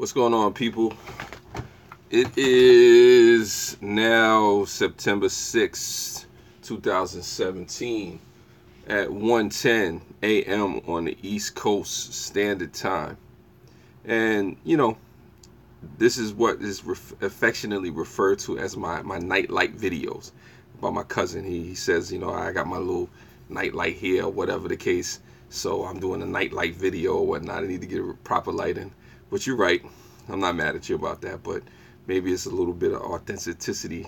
What's going on, people? It is now September 6th, 2017 at 1:10 a.m. on the East Coast Standard Time. And, this is what is affectionately referred to as my nightlight videos. By my cousin, he says, I got my little nightlight here, whatever the case. So I'm doing a nightlight video or whatnot. I need to get a proper lighting. But you're right. I'm not mad at you about that. But maybe it's a little bit of authenticity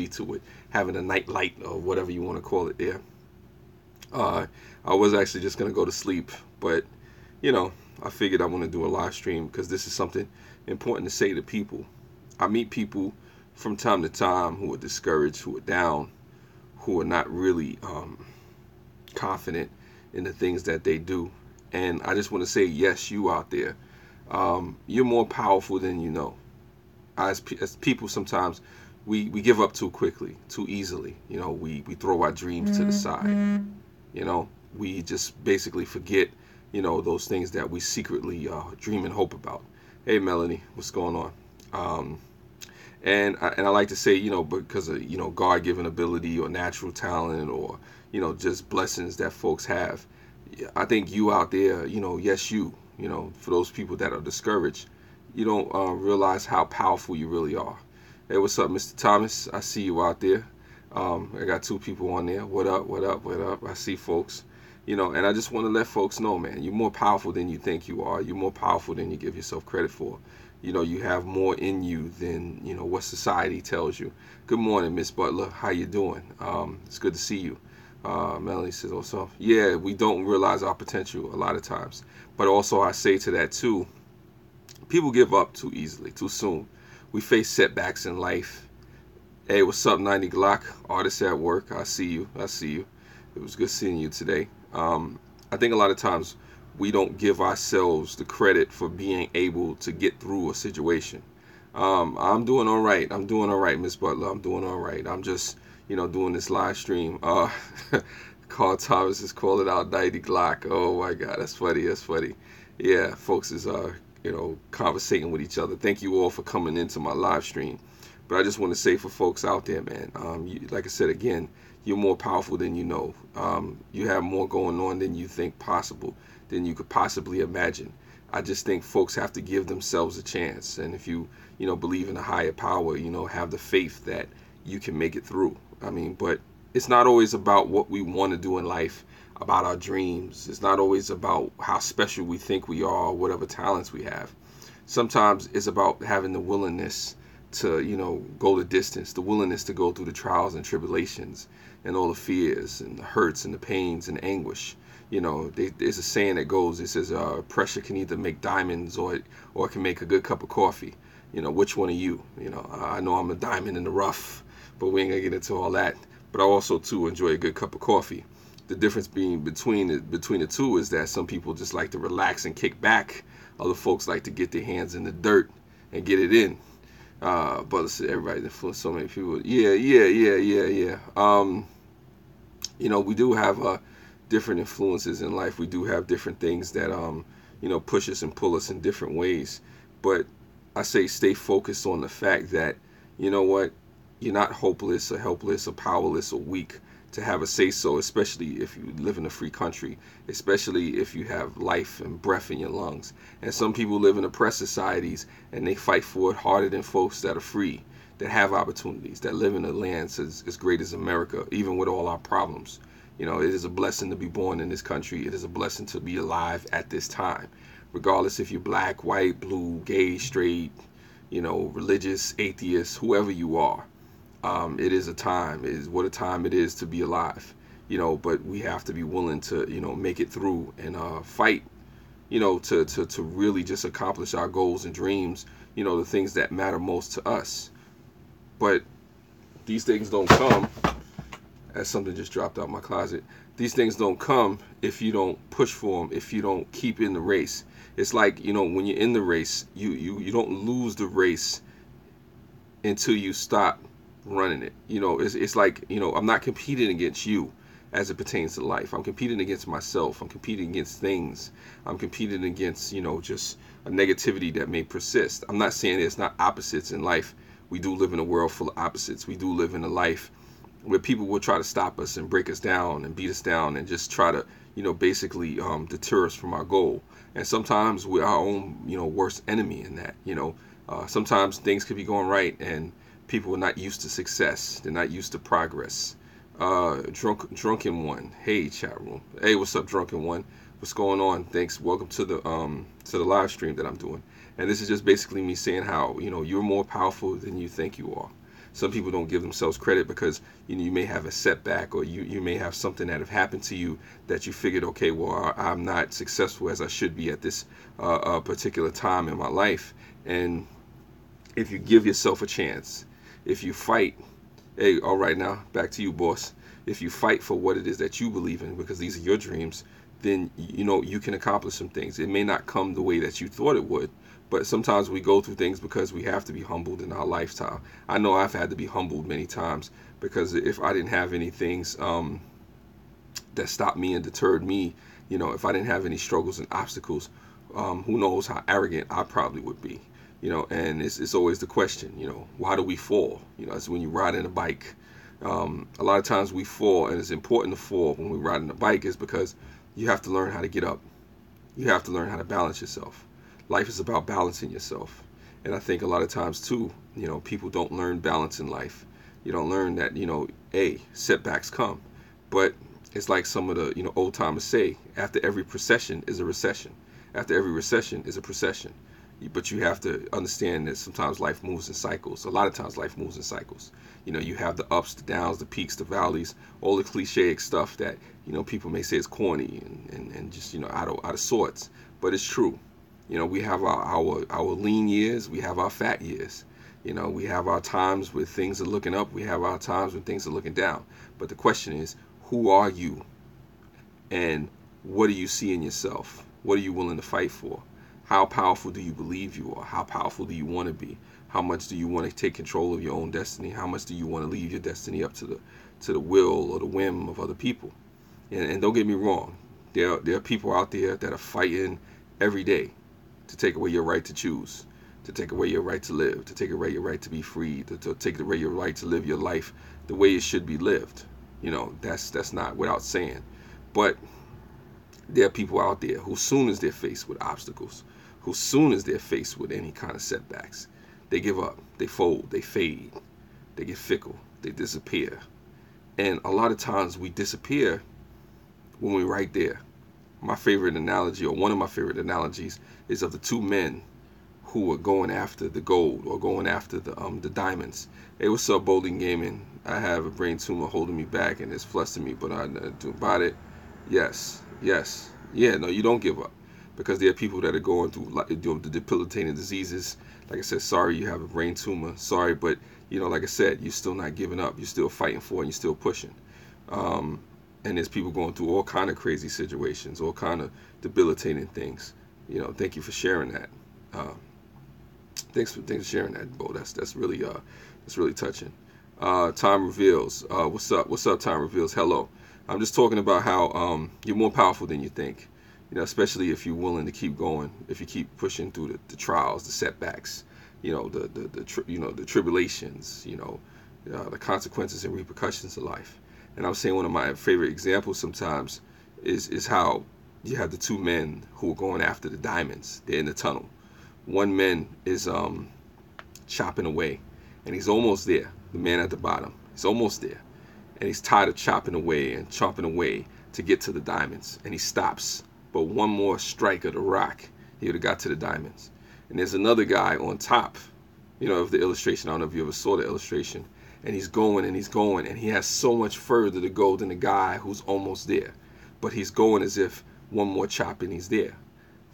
to it, having a nightlight or whatever you want to call it there. I was actually just going to go to sleep. But, I figured I want to do a live stream because this is something important to say to people. I meet people from time to time who are discouraged, who are down, who are not really confident in the things that they do. And I just want to say, yes, you out there, you're more powerful than you know. As people, sometimes we give up too quickly, too easily. We throw our dreams to the side. We just basically forget, those things that we secretly dream and hope about. Hey, Melanie, what's going on? And I like to say, because of, God-given ability or natural talent or, just blessings that folks have. I think you out there, yes, for those people that are discouraged, you don't realize how powerful you really are. Hey, what's up, Mr. Thomas? I see you out there. I got two people on there. What up, what up, what up? I see folks, and I just want to let folks know, man, you're more powerful than you think you are. You're more powerful than you give yourself credit for. You have more in you than, what society tells you. Good morning, Miss Butler. How you doing? It's good to see you. Melanie says also, yeah, we don't realize our potential a lot of times. But also I say to that too, people give up too easily, too soon. We face setbacks in life. Hey, what's up, 90 Glock? Artist at work. I see you. It was good seeing you today. I think a lot of times we don't give ourselves the credit for being able to get through a situation. I'm doing all right, Miss Butler. I'm doing all right. I'm just, doing this live stream. Carl Thomas is calling out 90 Glock. Oh my God, that's funny. Yeah, folks is, conversating with each other. Thank you all for coming into my live stream. But I just want to say for folks out there, man, like I said again, you're more powerful than you know. You have more going on than you think possible, than you could possibly imagine. I just think folks have to give themselves a chance. And if you, believe in a higher power, have the faith that you can make it through. But it's not always about what we want to do in life, about our dreams. It's not always about how special we think we are or whatever talents we have. Sometimes it's about having the willingness to, go the distance, the willingness to go through the trials and tribulations and all the fears and the hurts and the pains and anguish. There's a saying that goes, it says, pressure can either make diamonds or it can make a good cup of coffee. Which one are you? I know I'm a diamond in the rough, but we ain't gonna get into all that. But I also too enjoy a good cup of coffee. The difference being between the two is that some people just like to relax and kick back. Other folks like to get their hands in the dirt and get it in. But everybody influenced so many people. Yeah. We do have different influences in life. We do have different things that push us and pull us in different ways. But I say stay focused on the fact that, you're not hopeless or helpless or powerless or weak to have a say-so, especially if you live in a free country, especially if you have life and breath in your lungs. And some people live in oppressed societies and they fight for it harder than folks that are free, that have opportunities, that live in a land as great as America, even with all our problems. It is a blessing to be born in this country. It is a blessing to be alive at this time, regardless if you're black, white, blue, gay, straight, religious, atheist, whoever you are. It is a time. It is what a time it is to be alive. But we have to be willing to, make it through and fight, to really just accomplish our goals and dreams, the things that matter most to us. But these things don't come, as something just dropped out my closet. These things don't come if you don't push for them, if you don't keep in the race. It's like, when you're in the race, you don't lose the race until you stop running it. It's like, I'm not competing against you. as it pertains to life. I'm competing against myself. I'm competing against things. I'm competing against, just a negativity that may persist. I'm not saying there's not opposites in life. We do live in a world full of opposites. We do live in a life where people will try to stop us and break us down and beat us down and just try to, basically deter us from our goal. And sometimes we're our own, worst enemy in that. Sometimes things could be going right and people are not used to success. They're not used to progress. Drunken one. Hey, chat room. Hey, what's up, Drunken one? What's going on? Thanks. Welcome to the live stream that I'm doing. And this is just basically me saying how, you're more powerful than you think you are. Some people don't give themselves credit because you may have a setback, or you may have something that have happened to you that you figured, okay, well, I'm not successful as I should be at this particular time in my life. And if you give yourself a chance, if you fight, hey, all right, now back to you, boss. If you fight for what it is that you believe in, because these are your dreams, then you can accomplish some things. It may not come the way that you thought it would, but sometimes we go through things because we have to be humbled in our lifetime. I know I've had to be humbled many times, because if I didn't have any things that stopped me and deterred me, if I didn't have any struggles and obstacles, who knows how arrogant I probably would be. And it's always the question, why do we fall? It's when you ride in a bike. A lot of times we fall, and it's important to fall when we're riding a bike, is because you have to learn how to get up. You have to learn how to balance yourself. Life is about balancing yourself. And I think a lot of times too, people don't learn balance in life. You don't learn that, setbacks come. But it's like some of the, old timers say, after every procession is a recession. After every recession is a procession. But you have to understand that sometimes life moves in cycles. A lot of times life moves in cycles. You have the ups, the downs, the peaks, the valleys, all the cliche stuff that, people may say is corny and just, out of sorts. But it's true. We have our lean years. We have our fat years. We have our times where things are looking up. We have our times when things are looking down. But the question is, who are you? And what do you see in yourself? What are you willing to fight for? How powerful do you believe you are? How powerful do you want to be? How much do you want to take control of your own destiny? How much do you want to leave your destiny up to the will or the whim of other people? And don't get me wrong, there are people out there that are fighting every day to take away your right to choose, to take away your right to live, to take away your right to be free, to take away your right to live your life the way it should be lived. That's not without saying. But there are people out there who, soon as they're faced with obstacles, who, soon as they're faced with any kind of setbacks, they give up, they fold, they fade, they get fickle, they disappear. And a lot of times we disappear when we're right there. My favorite analogy, or one of my favorite analogies, is of the two men who were going after the gold, or going after the diamonds. Hey, what's up, Bowling Gaming? I have a brain tumor holding me back and it's flustered me, but I do about it. Yes. Yeah, no, you don't give up, because there are people that are going through the debilitating diseases. Like I said, sorry you have a brain tumor. Sorry, but like I said, you're still not giving up. You're still fighting for it, and you're still pushing. And there's people going through all kind of crazy situations, all kind of debilitating things. Thank you for sharing that. Thanks for sharing that, Bo. That's really touching. Time Reveals. What's up, Time Reveals? Hello. I'm just talking about how you're more powerful than you think. Especially if you're willing to keep going, if you keep pushing through the trials, the setbacks, the tribulations, the consequences and repercussions of life. And I'm saying one of my favorite examples sometimes is how you have the two men who are going after the diamonds. They're in the tunnel. One man is chopping away, and he's almost there. The man at the bottom, he's almost there, and he's tired of chopping away and chopping away to get to the diamonds, and he stops. But one more strike of the rock, he would have got to the diamonds. And there's another guy on top, of the illustration. I don't know if you ever saw the illustration. And he's going and he's going, and he has so much further to go than the guy who's almost there. But he's going as if one more chop and he's there.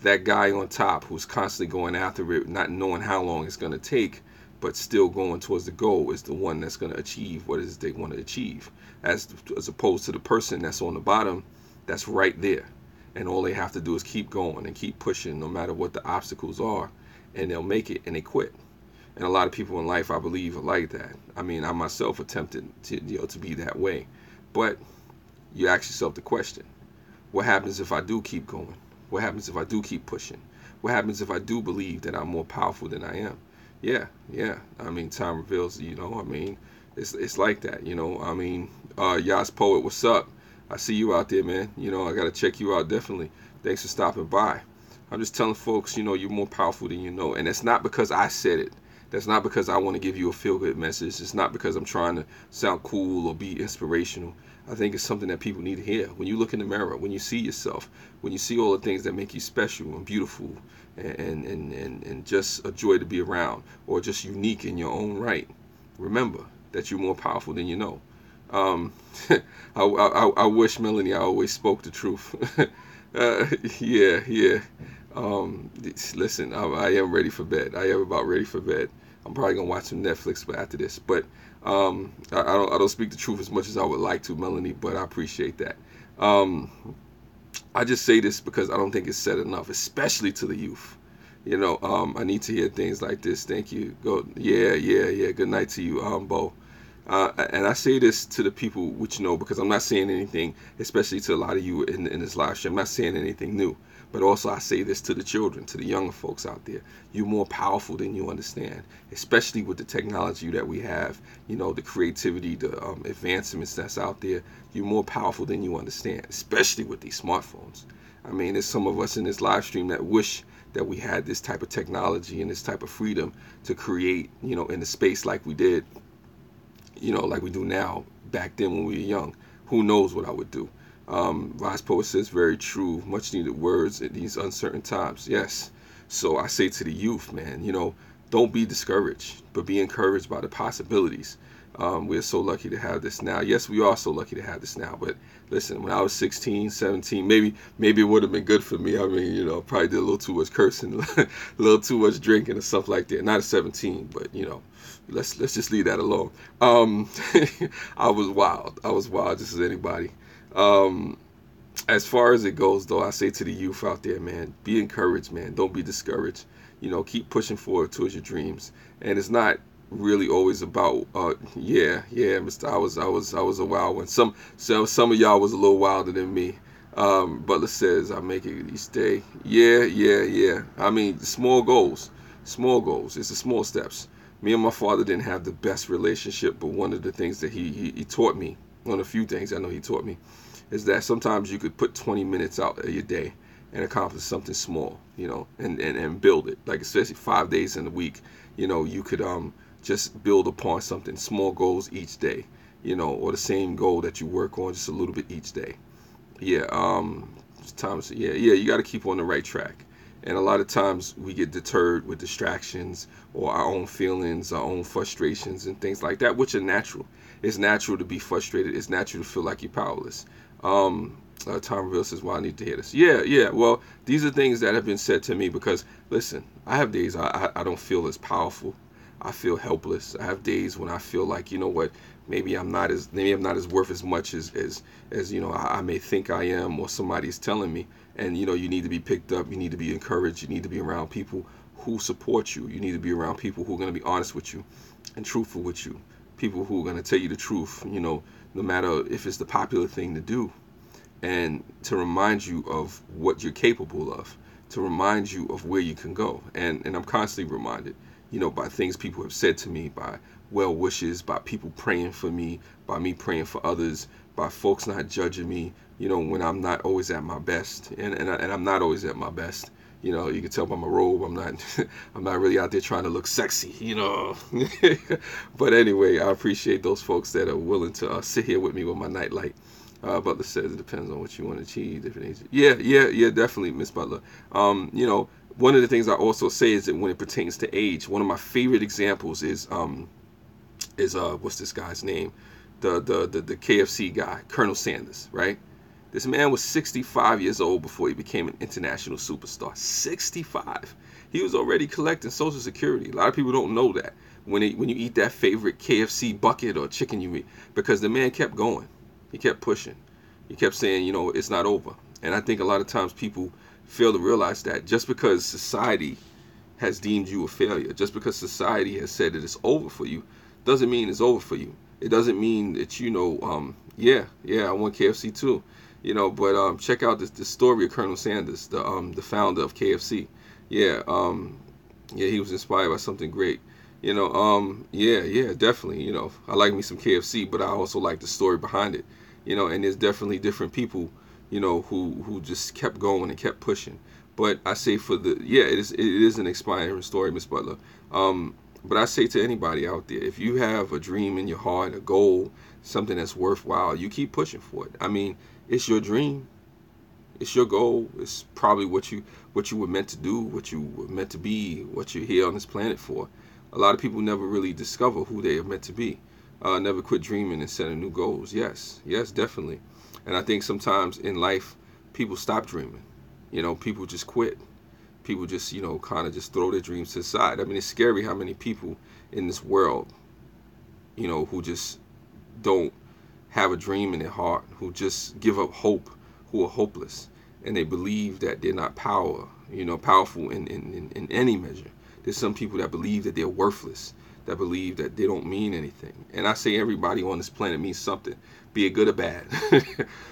That guy on top, who's constantly going after it, not knowing how long it's going to take, but still going towards the goal, is the one that's going to achieve what it is they want to achieve, as opposed to the person that's on the bottom that's right there. And all they have to do is keep going and keep pushing no matter what the obstacles are, and they'll make it, and they quit. And a lot of people in life, I believe, are like that. I mean, I myself attempted to be that way. But you ask yourself the question, what happens if I do keep going? What happens if I do keep pushing? What happens if I do believe that I'm more powerful than I am? Yeah, yeah. I mean, time reveals, I mean, it's like that, I mean, Yas Poet, what's up? I see you out there, man. I got to check you out, definitely. Thanks for stopping by. I'm just telling folks, you're more powerful than you know. And that's not because I said it. That's not because I want to give you a feel-good message. It's not because I'm trying to sound cool or be inspirational. I think it's something that people need to hear. When you look in the mirror, when you see yourself, when you see all the things that make you special and beautiful and just a joy to be around, or just unique in your own right, remember that you're more powerful than you know. I wish, Melanie, I always spoke the truth. Yeah. Listen, I am ready for bed. I am about ready for bed. I'm probably gonna watch some Netflix after this, but I don't speak the truth as much as I would like to, Melanie, but I appreciate that. I just say this because I don't think it's said enough, especially to the youth. I need to hear things like this. Thank you. Yeah. Good night to you, Bo. And I say this to the people, which because I'm not saying anything, especially to a lot of you in this live stream. I'm not saying anything new, but also I say this to the children, to the younger folks out there. You're more powerful than you understand, especially with the technology that we have, the creativity, the advancements that's out there. You're more powerful than you understand, especially with these smartphones. I mean, there's some of us in this live stream that wish that we had this type of technology and this type of freedom to create, in the space like we did, like we do now, back then when we were young. Who knows what I would do? Vice Poet says, very true, much needed words in these uncertain times. Yes. So I say to the youth, man, don't be discouraged, but be encouraged by the possibilities. We're so lucky to have this now. Yes, we are so lucky to have this now. But listen, when I was 16, 17, maybe it would have been good for me. I mean, probably did a little too much cursing, a little too much drinking and stuff like that. Not at 17, but let's just leave that alone. I was wild just as anybody. As far as it goes, though, I say to the youth out there, man, be encouraged, man. Don't be discouraged. Keep pushing forward towards your dreams. And it's not really always about Mr. I was a wild one. Some of y'all was a little wilder than me. Butler says I make it each day. Yeah. I mean, small goals. It's the small steps. Me and my father didn't have the best relationship, but one of the things that he taught me, one of the few things I know he taught me, is that sometimes you could put 20 minutes out of your day and accomplish something small, and build it. Like especially 5 days in the week, you could just build upon something, small goals each day, or the same goal that you work on just a little bit each day. You got to keep on the right track. And a lot of times we get deterred with distractions or our own feelings, our own frustrations and things like that, which are natural. It's natural to be frustrated. It's natural to feel like you're powerless. Tom Reveal says, well, I need to hear this. Yeah. Well, these are things that have been said to me because, listen, I have days I don't feel as powerful. I feel helpless. I have days when I feel like, maybe I'm not as worth as much as I may think I am, or somebody's telling me. And you need to be picked up, you need to be encouraged, you need to be around people who support you. You need to be around people who are going to be honest with you and truthful with you. People who are going to tell you the truth, no matter if it's the popular thing to do, and to remind you of what you're capable of, to remind you of where you can go. And I'm constantly reminded, by things people have said to me, by well wishes, by people praying for me, by me praying for others, by folks not judging me, when I'm not always at my best. And I'm not always at my best. You can tell by my robe, I'm not really out there trying to look sexy, But anyway, I appreciate those folks that are willing to sit here with me with my nightlight. Butler says it depends on what you want to achieve, different ages. Yeah, definitely, Miss Butler. One of the things I also say is that when it pertains to age, one of my favorite examples is what's this guy's name? The KFC guy, Colonel Sanders, right? This man was 65 years old before he became an international superstar. 65. He was already collecting Social Security. A lot of people don't know that when you eat that favorite KFC bucket or chicken you eat, because the man kept going. He kept pushing. He kept saying, it's not over. And I think a lot of times people fail to realize that just because society has deemed you a failure, just because society has said that it's over for you, doesn't mean it's over for you. It doesn't mean that, yeah, I want KFC too. But check out the story of Colonel Sanders, the founder of KFC. Yeah, yeah, he was inspired by something great. Yeah, definitely. I like me some KFC, but I also like the story behind it. And there's definitely different people, who just kept going and kept pushing. But I say it is an inspiring story, Miss Butler. But I say to anybody out there, if you have a dream in your heart, a goal, something that's worthwhile, you keep pushing for it. I mean, it's your dream, it's your goal. It's probably what you were meant to do, what you were meant to be, what you're here on this planet for. A lot of people never really discover who they are meant to be. Never quit dreaming and setting new goals. Yes, definitely. And I think sometimes in life, people stop dreaming. People just quit. People just, kind of just throw their dreams to the side. I mean, it's scary how many people in this world, who just don't have a dream in their heart, who just give up hope, who are hopeless, and they believe that they're not powerful in any measure. There's some people that believe that they're worthless, that believe that they don't mean anything. And I say everybody on this planet means something, be it good or bad.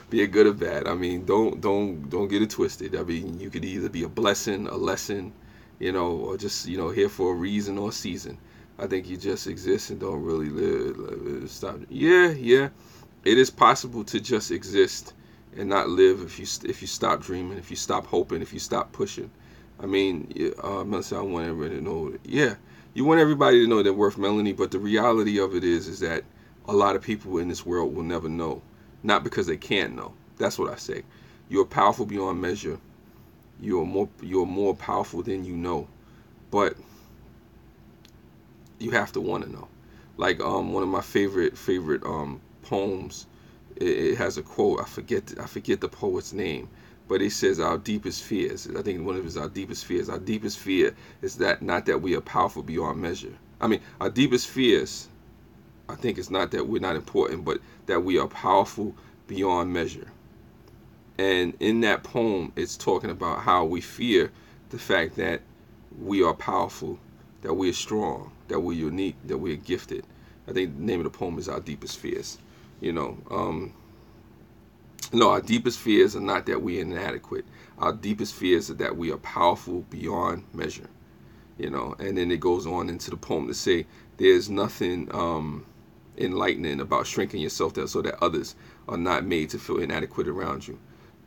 Be it good or bad. I mean, don't get it twisted. I mean, you could either be a blessing, a lesson, or just here for a reason or a season. I think you just exist and don't really live. Stop. Yeah. It is possible to just exist and not live if you stop dreaming, if you stop hoping, if you stop pushing. I mean, Melissa, I want everybody to know. Yeah, you want everybody to know their worth, Melanie. But the reality of it is that a lot of people in this world will never know, not because they can't know. That's what I say. You are powerful beyond measure. You are more powerful than you know, but you have to want to know. Like one of my favorite poems. It has a quote. I forget the poet's name, but it says our deepest fears. I think one of it is our deepest fears. Our deepest fear is that not that we are powerful beyond measure. I mean, our deepest fears, I think, it's not that we're not important, but that we are powerful beyond measure. And in that poem, it's talking about how we fear the fact that we are powerful, that we are strong, that we're unique, that we're gifted. I think the name of the poem is Our Deepest Fears. No, our deepest fears are not that we are inadequate. Our deepest fears are that we are powerful beyond measure. And then it goes on into the poem to say there's nothing enlightening about shrinking yourself so that others are not made to feel inadequate around you.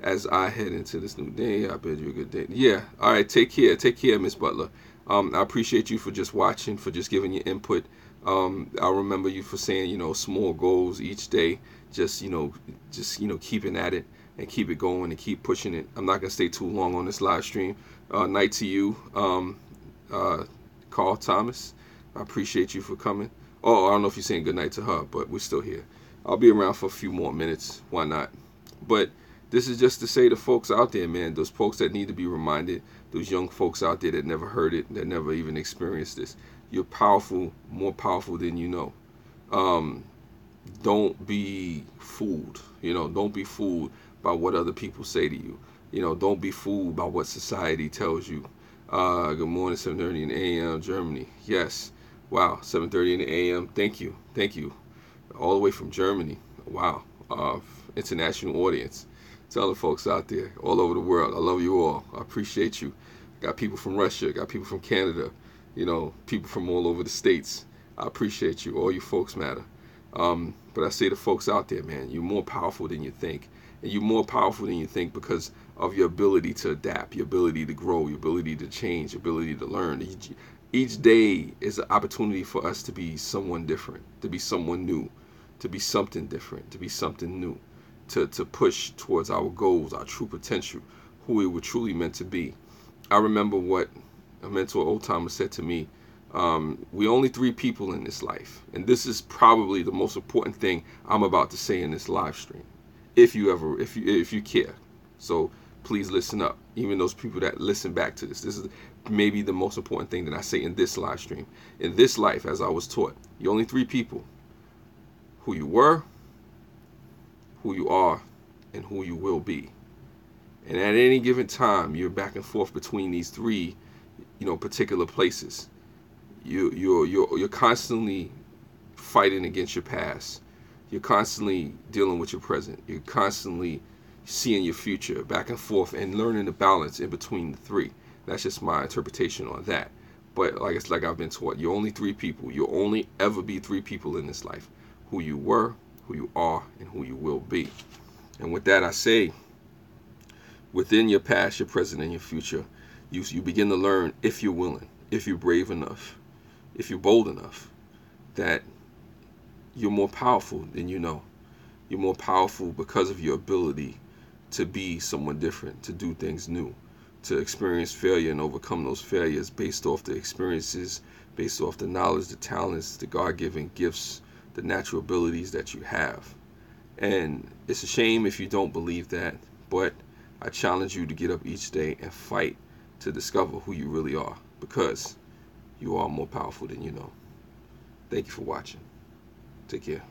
As I head into this new day, I bid you a good day. Yeah, all right, take care, Miss Butler. I appreciate you for just watching, for just giving your input. I remember you for saying, small goals each day. Just keeping at it and keep it going and keep pushing it. I'm not gonna stay too long on this live stream. Night to you, Carl Thomas. I appreciate you for coming. Oh, I don't know if you're saying good night to her, but we're still here. I'll be around for a few more minutes. Why not? But this is just to say to folks out there, man, those folks that need to be reminded, those young folks out there that never heard it, that never even experienced this. You're powerful, more powerful than you know. Don't be fooled. Don't be fooled by what other people say to you. Don't be fooled by what society tells you. Good morning, 7:30 in the a.m. Germany. Yes. Wow, 7:30 in the a.m. Thank you. All the way from Germany. Wow. International audience. Tell the folks out there all over the world, I love you all. I appreciate you. Got people from Russia, got people from Canada, people from all over the states. I appreciate you. All you folks matter. But I say to folks out there, man, you're more powerful than you think. And you're more powerful than you think because of your ability to adapt, your ability to grow, your ability to change, your ability to learn. Each day is an opportunity for us to be someone different, to be someone new, to be something different, to be something new, to push towards our goals, our true potential, who we were truly meant to be. I remember what a mentor, old timer, said to me. We only 3 people in this life, and this is probably the most important thing I'm about to say in this live stream. If you care, so please listen up. Even those people that listen back to this is maybe the most important thing that I say in this live stream. In this life, as I was taught, you only 3 people: who you were, who you are, and who you will be. And at any given time, you're back and forth between these 3, particular places. You're constantly fighting against your past. You're constantly dealing with your present. You're constantly seeing your future back and forth and learning the balance in between the three. That's just my interpretation on that. But like I've been taught, you're only three people. You'll only ever be three people in this life: who you were, who you are, and who you will be. And with that, I say, within your past, your present, and your future, you begin to learn, if you're willing, if you're brave enough, if you're bold enough, that you're more powerful than you know. You're more powerful because of your ability to be someone different, to do things new, to experience failure and overcome those failures based off the experiences, based off the knowledge, the talents, the God-given gifts, the natural abilities that you have. And it's a shame if you don't believe that, but I challenge you to get up each day and fight to discover who you really are, because you are more powerful than you know. Thank you for watching. Take care.